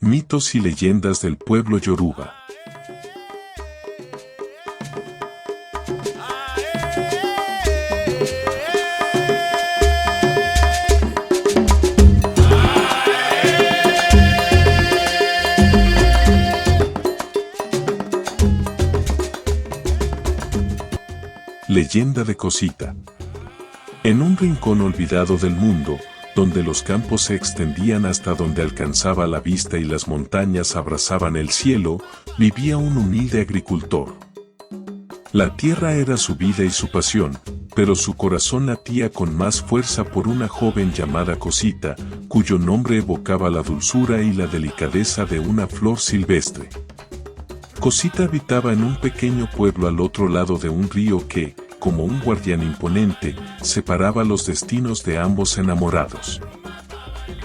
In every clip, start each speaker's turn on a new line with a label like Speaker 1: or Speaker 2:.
Speaker 1: Mitos y leyendas del pueblo Yoruba. Leyenda de Cosita. En un rincón olvidado del mundo, donde los campos se extendían hasta donde alcanzaba la vista y las montañas abrazaban el cielo, vivía un humilde agricultor. La tierra era su vida y su pasión, pero su corazón latía con más fuerza por una joven llamada Cosita, cuyo nombre evocaba la dulzura y la delicadeza de una flor silvestre. Cosita habitaba en un pequeño pueblo al otro lado de un río que, como un guardián imponente, separaba los destinos de ambos enamorados.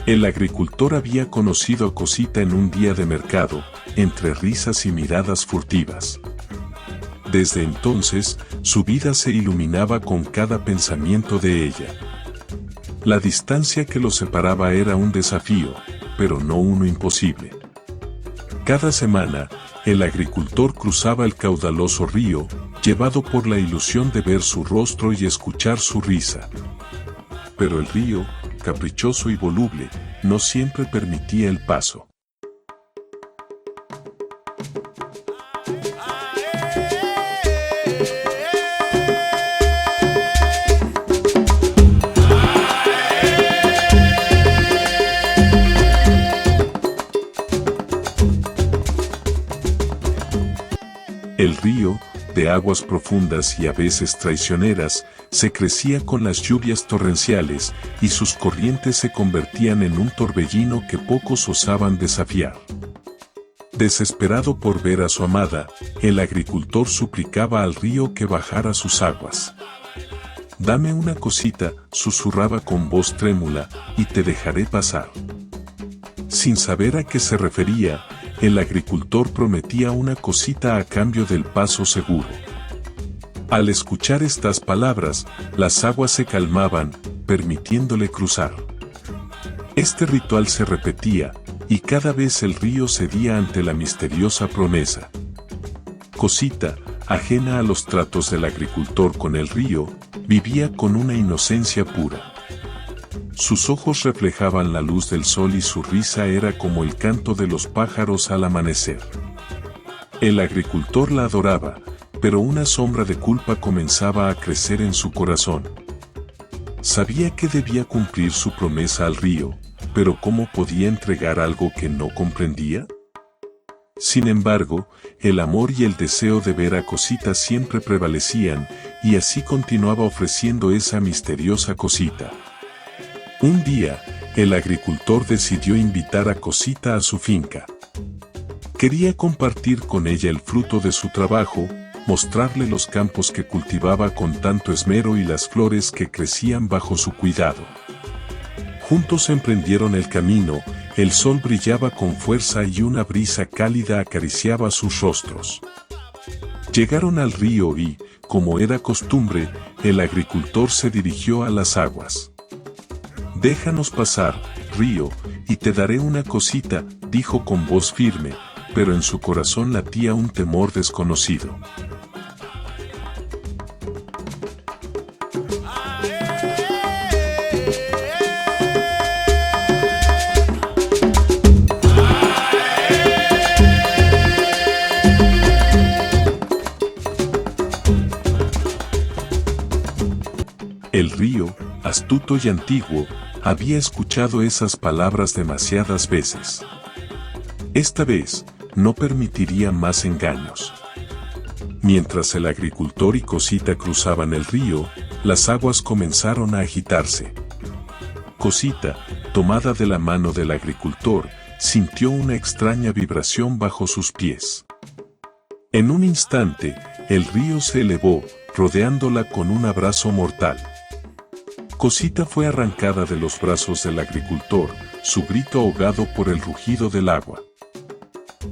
Speaker 1: El agricultor había conocido a Cosita en un día de mercado, entre risas y miradas furtivas. Desde entonces, su vida se iluminaba con cada pensamiento de ella. La distancia que los separaba era un desafío, pero no uno imposible. Cada semana, el agricultor cruzaba el caudaloso río, llevado por la ilusión de ver su rostro y escuchar su risa. Pero el río, caprichoso y voluble, no siempre permitía el paso. El río, de aguas profundas y a veces traicioneras, se crecía con las lluvias torrenciales, y sus corrientes se convertían en un torbellino que pocos osaban desafiar. Desesperado por ver a su amada, el agricultor suplicaba al río que bajara sus aguas. «Dame una cosita», susurraba con voz trémula, «y te dejaré pasar». Sin saber a qué se refería, el agricultor prometía una cosita a cambio del paso seguro. Al escuchar estas palabras, las aguas se calmaban, permitiéndole cruzar. Este ritual se repetía, y cada vez el río cedía ante la misteriosa promesa. Cosita, ajena a los tratos del agricultor con el río, vivía con una inocencia pura. Sus ojos reflejaban la luz del sol y su risa era como el canto de los pájaros al amanecer. El agricultor la adoraba, pero una sombra de culpa comenzaba a crecer en su corazón. Sabía que debía cumplir su promesa al río, pero ¿cómo podía entregar algo que no comprendía? Sin embargo, el amor y el deseo de ver a Cosita siempre prevalecían, y así continuaba ofreciendo esa misteriosa cosita. Un día, el agricultor decidió invitar a Cosita a su finca. Quería compartir con ella el fruto de su trabajo, mostrarle los campos que cultivaba con tanto esmero y las flores que crecían bajo su cuidado. Juntos emprendieron el camino, el sol brillaba con fuerza y una brisa cálida acariciaba sus rostros. Llegaron al río y, como era costumbre, el agricultor se dirigió a las aguas. «Déjanos pasar, río, y te daré una cosita», dijo con voz firme, pero en su corazón latía un temor desconocido. El río, astuto y antiguo, había escuchado esas palabras demasiadas veces. Esta vez, no permitiría más engaños. Mientras el agricultor y Cosita cruzaban el río, las aguas comenzaron a agitarse. Cosita, tomada de la mano del agricultor, sintió una extraña vibración bajo sus pies. En un instante, el río se elevó, rodeándola con un abrazo mortal. Cosita fue arrancada de los brazos del agricultor, su grito ahogado por el rugido del agua.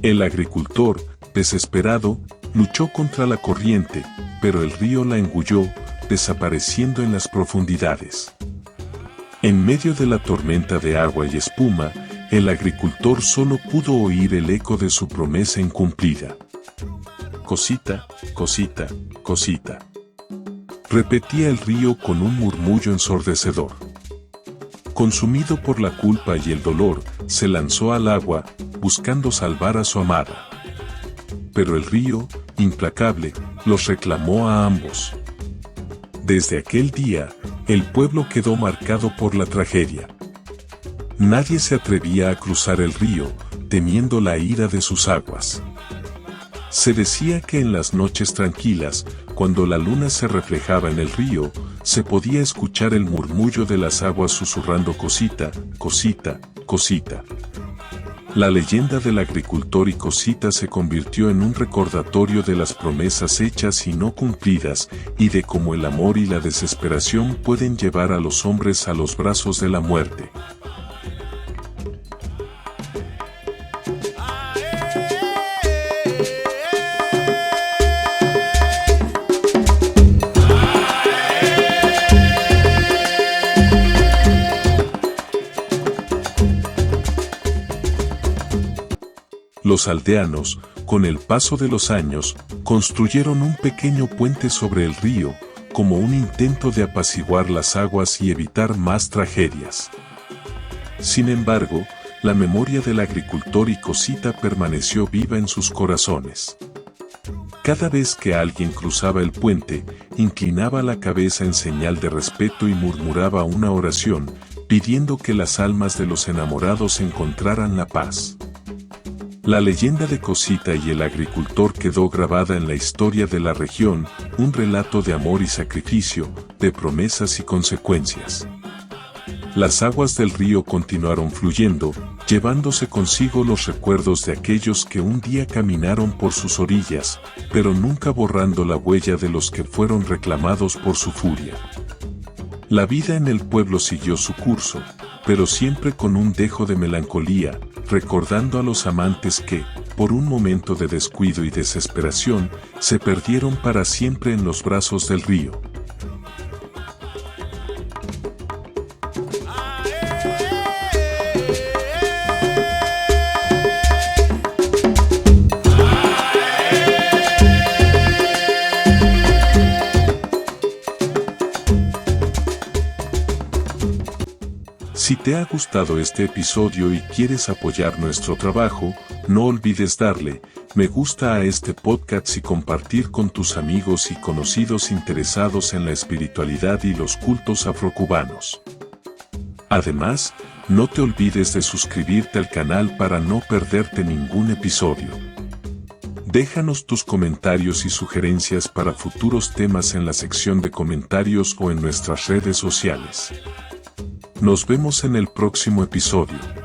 Speaker 1: El agricultor, desesperado, luchó contra la corriente, pero el río la engulló, desapareciendo en las profundidades. En medio de la tormenta de agua y espuma, el agricultor solo pudo oír el eco de su promesa incumplida. Cosita, cosita, cosita. Repetía el río con un murmullo ensordecedor. Consumido por la culpa y el dolor, se lanzó al agua, buscando salvar a su amada. Pero el río, implacable, los reclamó a ambos. Desde aquel día, el pueblo quedó marcado por la tragedia. Nadie se atrevía a cruzar el río, temiendo la ira de sus aguas. Se decía que en las noches tranquilas, cuando la luna se reflejaba en el río, se podía escuchar el murmullo de las aguas susurrando cosita, cosita, cosita. La leyenda del agricultor y Cosita se convirtió en un recordatorio de las promesas hechas y no cumplidas, y de cómo el amor y la desesperación pueden llevar a los hombres a los brazos de la muerte. Los aldeanos, con el paso de los años, construyeron un pequeño puente sobre el río, como un intento de apaciguar las aguas y evitar más tragedias. Sin embargo, la memoria del agricultor y Cosita permaneció viva en sus corazones. Cada vez que alguien cruzaba el puente, inclinaba la cabeza en señal de respeto y murmuraba una oración, pidiendo que las almas de los enamorados encontraran la paz. La leyenda de Cosita y el agricultor quedó grabada en la historia de la región, un relato de amor y sacrificio, de promesas y consecuencias. Las aguas del río continuaron fluyendo, llevándose consigo los recuerdos de aquellos que un día caminaron por sus orillas, pero nunca borrando la huella de los que fueron reclamados por su furia. La vida en el pueblo siguió su curso, pero siempre con un dejo de melancolía, recordando a los amantes que, por un momento de descuido y desesperación, se perdieron para siempre en los brazos del río. Si te ha gustado este episodio y quieres apoyar nuestro trabajo, no olvides darle me gusta a este podcast y compartir con tus amigos y conocidos interesados en la espiritualidad y los cultos afrocubanos. Además, no te olvides de suscribirte al canal para no perderte ningún episodio. Déjanos tus comentarios y sugerencias para futuros temas en la sección de comentarios o en nuestras redes sociales. Nos vemos en el próximo episodio.